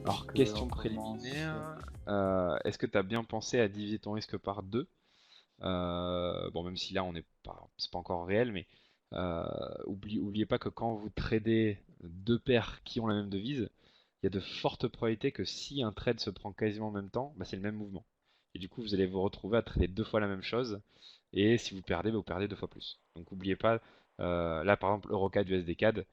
Alors, On question commence. préliminaire, est-ce que tu as bien pensé à diviser ton risque par 2? Bon, même si là, on n'est pas, c'est pas encore réel, mais oubliez pas que quand vous tradez deux paires qui ont la même devise, il y a de fortes probabilités que si un trade se prend quasiment en même temps, bah, c'est le même mouvement. Et du coup, vous allez vous retrouver à trader deux fois la même chose. Et si vous perdez, bah, vous perdez deux fois plus. Donc, n'oubliez pas, là, par exemple, EuroCAD, USD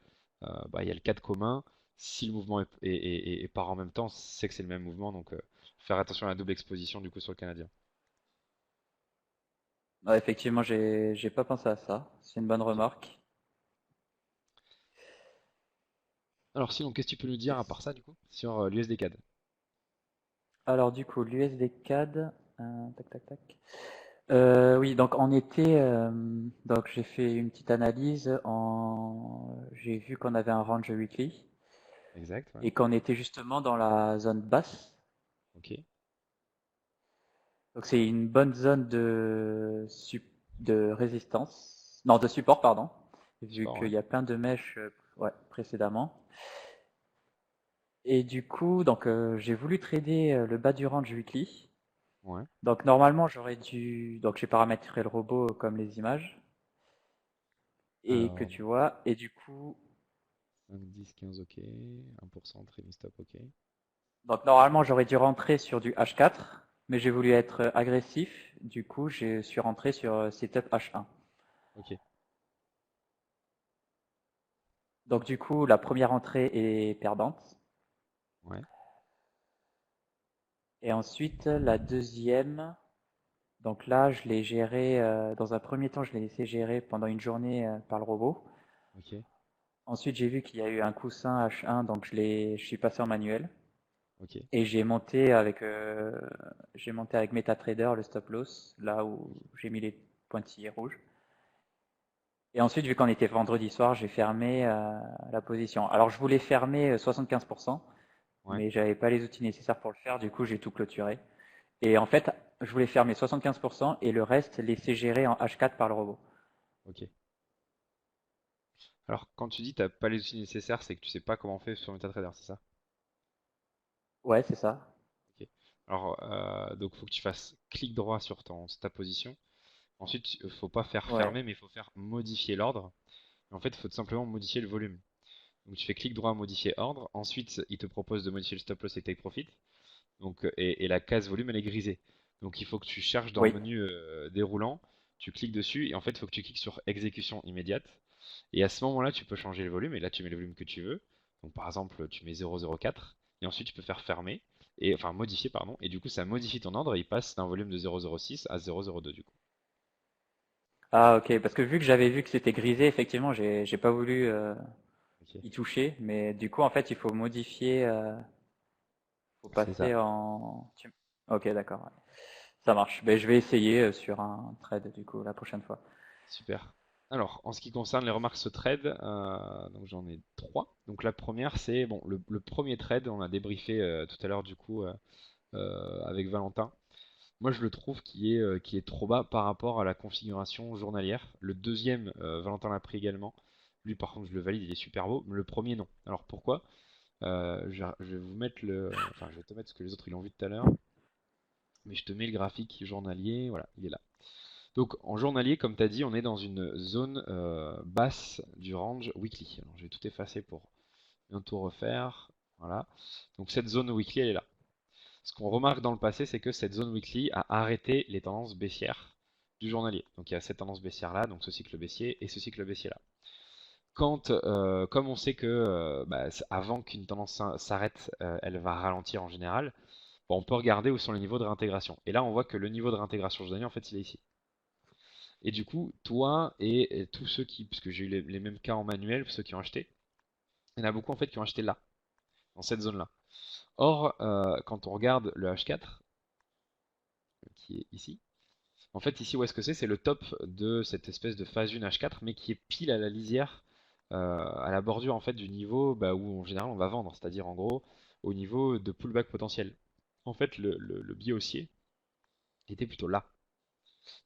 bah, il y a le CAD commun. Si le mouvement est part en même temps, c'est que c'est le même mouvement. Donc, faire attention à la double exposition du coup sur le canadien. Ouais, effectivement, j'ai pas pensé à ça. C'est une bonne Ok. remarque. Alors sinon, qu'est-ce que tu peux nous dire à part ça du coup sur l'USD CAD? Alors du coup, l'USD CAD, tac tac tac. Oui, donc en été, donc j'ai fait une petite analyse. J'ai vu qu'on avait un range weekly Exact, ouais. et qu'on était justement dans la zone basse. Ok. Donc c'est une bonne zone de résistance, non de support pardon, vu Support, qu'il ouais. y a plein de mèches ouais, précédemment. Et du coup, donc j'ai voulu trader le bas du range weekly. Ouais. Donc normalement j'aurais dû, donc j'ai paramétré le robot comme les images et que Alors, tu vois. Et du coup, 5, 10, 15, ok. 1%, trading stop, ok. donc normalement j'aurais dû rentrer sur du H4, mais j'ai voulu être agressif. Du coup, je suis rentré sur setup H1. Ok. Donc du coup, la première entrée est perdante. Ouais. Et ensuite, la deuxième, donc là, je l'ai géré, dans un premier temps, je l'ai laissé gérer pendant une journée par le robot. Ok. Ensuite, j'ai vu qu'il y a eu un coussin H1, donc je suis passé en manuel. Ok. Et j'ai monté avec MetaTrader le stop loss, là où Ok. j'ai mis les pointillés rouges. Et ensuite, vu qu'on était vendredi soir, j'ai fermé la position. Alors, je voulais fermer 75%, Ouais. mais j'avais pas les outils nécessaires pour le faire, du coup, j'ai tout clôturé. Et en fait, je voulais fermer 75% et le reste laisser gérer en H4 par le robot. Ok. Alors, quand tu dis t'as pas les outils nécessaires, c'est que tu sais pas comment on fait sur MetaTrader, c'est ça? Ouais, c'est ça. Ok. Alors, donc faut que tu fasses clic droit sur ta position. Ensuite, il faut pas faire Ouais. fermer, mais il faut faire modifier l'ordre. En fait, il faut tout simplement modifier le volume. Donc tu fais clic droit modifier ordre. Ensuite, il te propose de modifier le stop loss et take profit. Donc, et la case volume, elle est grisée. Donc il faut que tu cherches dans le Oui. menu déroulant, tu cliques dessus et en fait, il faut que tu cliques sur exécution immédiate. Et à ce moment-là, tu peux changer le volume et là, tu mets le volume que tu veux. Donc par exemple, tu mets 0,04 et ensuite tu peux faire fermer et enfin modifier pardon et du coup ça modifie ton ordre et il passe d'un volume de 0,06 à 0,02 du coup. Ah, ok. Parce que vu que j'avais vu que c'était grisé, effectivement, j'ai pas voulu Ok, y toucher. Mais du coup, en fait, il faut modifier, faut c'est ça. passer en. Ok, d'accord. Ouais. Ça marche. Ben, je vais essayer sur un trade, du coup, la prochaine fois. Super. Alors, en ce qui concerne les remarques ce trade, donc j'en ai trois. Donc la première, c'est bon, le premier trade, on a débriefé tout à l'heure du coup avec Valentin. Moi, je le trouve qui est trop bas par rapport à la configuration journalière. Le deuxième, Valentin l'a pris également. Lui, par contre, je le valide, il est super beau. Mais le premier, non. Alors pourquoi? Je vais vous mettre enfin, je vais te mettre ce que les autres ils l'ont vu tout à l'heure. Mais je te mets le graphique journalier. Voilà, il est là. Donc en journalier, comme tu as dit, on est dans une zone basse du range weekly. Alors je vais tout effacer pour bientôt refaire. Voilà. Donc cette zone weekly, elle est là. Ce qu'on remarque dans le passé, c'est que cette zone weekly a arrêté les tendances baissières du journalier. Donc il y a cette tendance baissière là, donc ce cycle baissier et ce cycle baissier là. Comme on sait que bah, avant qu'une tendance s'arrête, elle va ralentir en général, bon, on peut regarder où sont les niveaux de réintégration. Et là, on voit que le niveau de réintégration journalier, en fait, il est ici. Et du coup, toi et tous ceux qui, parce que j'ai eu les mêmes cas en manuel, ceux qui ont acheté, il y en a beaucoup en fait qui ont acheté là, dans cette zone-là. Or, quand on regarde le H4, qui est ici, en fait ici où est-ce que c'est? C'est le top de cette espèce de phase 1 H4, mais qui est pile à la lisière, à la bordure en fait du niveau bah, où en général on va vendre, c'est-à-dire en gros au niveau de pullback potentiel. En fait, le biais haussier était plutôt là.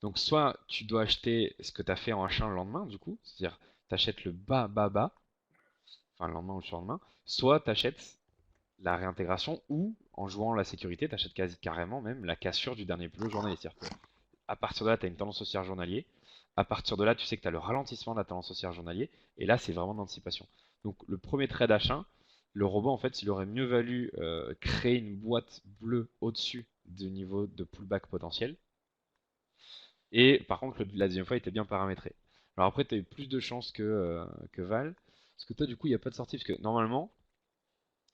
Donc soit tu dois acheter ce que tu as fait en H1 le lendemain, du coup, c'est-à-dire tu achètes le bas, bas, bas, enfin le lendemain ou le surlendemain, soit tu achètes la réintégration ou en jouant la sécurité, tu achètes quasi carrément même la cassure du dernier plus haut journalier. C'est-à-dire que à partir de là, tu as une tendance haussière journalier. À partir de là, tu sais que tu as le ralentissement de la tendance haussière journalier. Et là, c'est vraiment de l'anticipation. Donc, le premier trade H1, le robot, en fait, il aurait mieux valu créer une boîte bleue au-dessus du niveau de pullback potentiel. Et par contre, la deuxième fois, il était bien paramétré. Alors après, tu as eu plus de chances que Val. Parce que toi, du coup, il n'y a pas de sortie. Parce que normalement,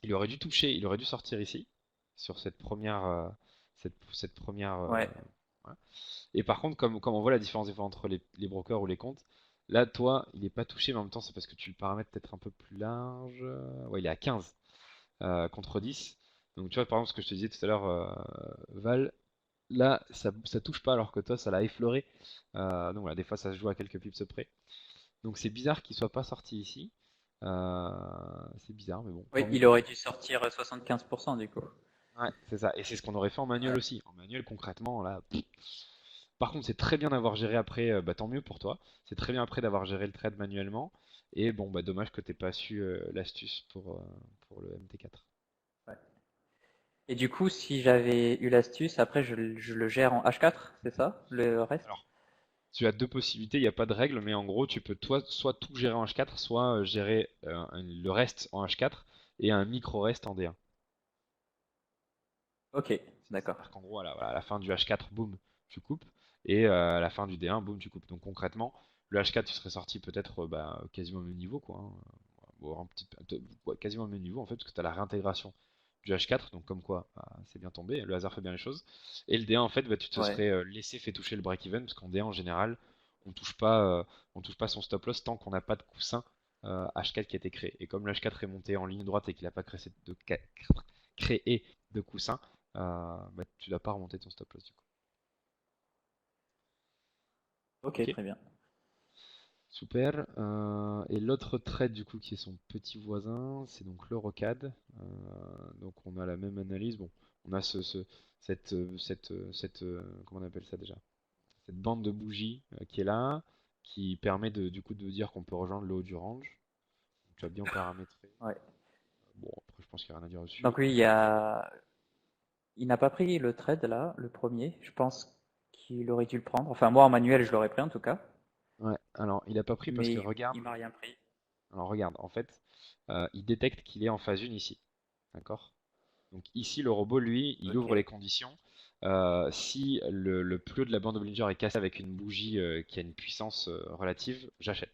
il aurait dû toucher, il aurait dû sortir ici, sur cette première. Cette première Ouais. voilà. Et par contre, comme on voit la différence des fois entre les brokers ou les comptes, là, toi, il n'est pas touché, mais en même temps, c'est parce que tu le paramètres peut-être un peu plus large. Ouais, il est à 15 contre 10. Donc, tu vois, par exemple, ce que je te disais tout à l'heure, Val, là, ça touche pas, alors que toi, ça l'a effleuré. Donc, voilà, des fois, ça se joue à quelques pips près. Donc, c'est bizarre qu'il soit pas sorti ici. Euh, c'est bizarre, mais bon, Oui, tant mieux il pour aurait lui. dû sortir 75% du coup. Ouais, c'est ça. Et c'est ce qu'on aurait fait en manuel Ouais. aussi. En manuel, concrètement, là. Par contre, c'est très bien d'avoir géré après, bah, tant mieux pour toi. C'est très bien après d'avoir géré le trade manuellement. Et bon, bah dommage que t'aies pas su l'astuce pour le MT4. Ouais. Et du coup, si j'avais eu l'astuce, après je le gère en H4, c'est ça? Le reste? Alors, tu as deux possibilités, il n'y a pas de règle, mais en gros, tu peux toi, soit tout gérer en H4, soit gérer le reste en H4 et un micro-reste en D1. Ok, d'accord. C'est-à-dire qu'en gros, à la fin du H4, boum, tu coupes. Et à la fin du D1, boum, tu coupes. Donc concrètement, le H4, tu serais sorti peut-être bah, quasiment au même niveau, quoi. Hein. Bon, ouais, quasiment au même niveau, en fait, parce que tu as la réintégration du H4. Donc comme quoi, bah, c'est bien tombé. Le hasard fait bien les choses. Et le D1, en fait, bah, tu te Ouais. serais laissé fait toucher le break-even, parce qu'en D1, en général, on touche pas son stop loss tant qu'on n'a pas de coussin H4 qui a été créé. Et comme le H4 est monté en ligne droite et qu'il n'a pas créé de coussin, bah, tu dois pas remonter ton stop loss du coup. Ok, Ok, très bien. super. Et l'autre trade du coup qui est son petit voisin, c'est donc l'Eurocad. Donc on a la même analyse. Bon, on a comment on appelle ça déjà? Cette bande de bougies qui est là, qui permet du coup de dire qu'on peut rejoindre le haut du range. Donc, tu as bien paramétré. Ouais. Bon, après je pense qu'il n'y a rien à dire Donc dessus. oui, il n'a pas pris le trade là, le premier. Je pense qu'il aurait dû le prendre. Enfin, moi en manuel, je l'aurais pris en tout cas. Ouais, alors il a pas pris parce que Mais regarde, il m'a rien pris. alors regarde, en fait, il détecte qu'il est en phase 1 ici. D'accord? Donc ici, le robot, lui, il Ok. ouvre les conditions. Si le plus haut de la bande de Bollinger est cassé avec une bougie qui a une puissance relative, j'achète.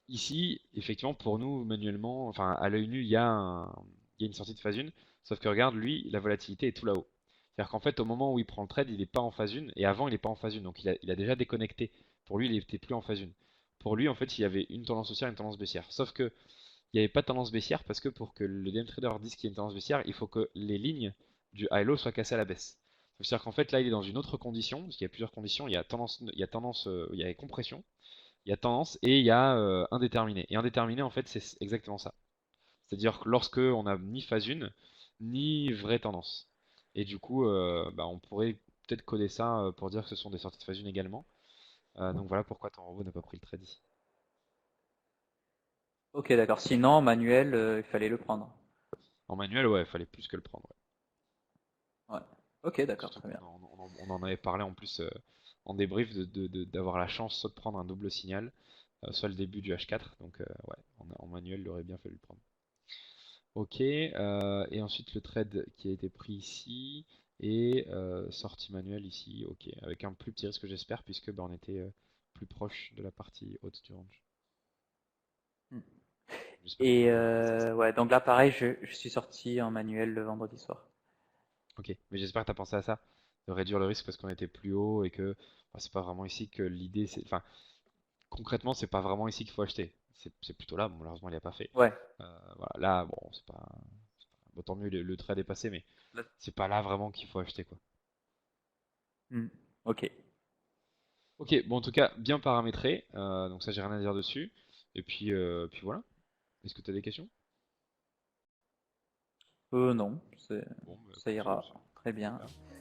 Ici, effectivement, pour nous, manuellement, enfin à l'œil nu, il y a une sortie de phase 1. Sauf que regarde, lui, la volatilité est tout là-haut. C'est-à-dire qu'en fait, au moment où il prend le trade, il n'est pas en phase 1. Et avant, il n'est pas en phase 1. Donc il a déjà déconnecté. Pour lui, il n'était plus en phase 1. Pour lui, en fait, il y avait une tendance haussière et une tendance baissière. Sauf que il n'y avait pas de tendance baissière parce que pour que le DM trader dise qu'il y a une tendance baissière, il faut que les lignes du high low soient cassées à la baisse. C'est-à-dire qu'en fait là il est dans une autre condition, parce qu'il y a plusieurs conditions, il y a compression, il y a tendance et il y a indéterminé. Et indéterminé en fait c'est exactement ça. C'est-à-dire lorsque on n'a ni phase 1, ni vraie tendance. Et du coup bah, on pourrait peut-être coder ça pour dire que ce sont des sorties de phase 1 également. Donc voilà pourquoi ton robot n'a pas pris le trade ici. Ok, d'accord. Sinon, en manuel, il fallait le prendre. En manuel, ouais, il fallait plus que le prendre. Ouais. Ouais. Ok, d'accord, Surtout très qu'on bien. en avait parlé en plus en débrief d'avoir la chance soit de prendre un double signal, soit le début du H4. Donc ouais, en manuel, il aurait bien fallu le prendre. Ok, et ensuite le trade qui a été pris ici et sortie manuelle ici, ok, avec un plus petit risque j'espère puisque bah, on était plus proche de la partie haute du range. Hmm. J'espère qu'on Et n'aura pas dépassé ça. ouais, donc là, pareil, je suis sorti en manuel le vendredi soir. Ok, mais j'espère que tu as pensé à ça, de réduire le risque parce qu'on était plus haut et que bah, c'est pas vraiment ici que l'idée c'est. Enfin, concrètement, c'est pas vraiment ici qu'il faut acheter. C'est plutôt là. Bon, malheureusement, il n'a pas fait. Ouais. Voilà, là, bon, bon, tant mieux, le trade est passé, mais Là- c'est pas là vraiment qu'il faut acheter, quoi. Hmm. Ok. Ok, bon, en tout cas, bien paramétré. Donc ça, j'ai rien à dire dessus. Et puis voilà. Est-ce que tu as des questions? Non, Bon, bah, ça écoute, ira très bien. super.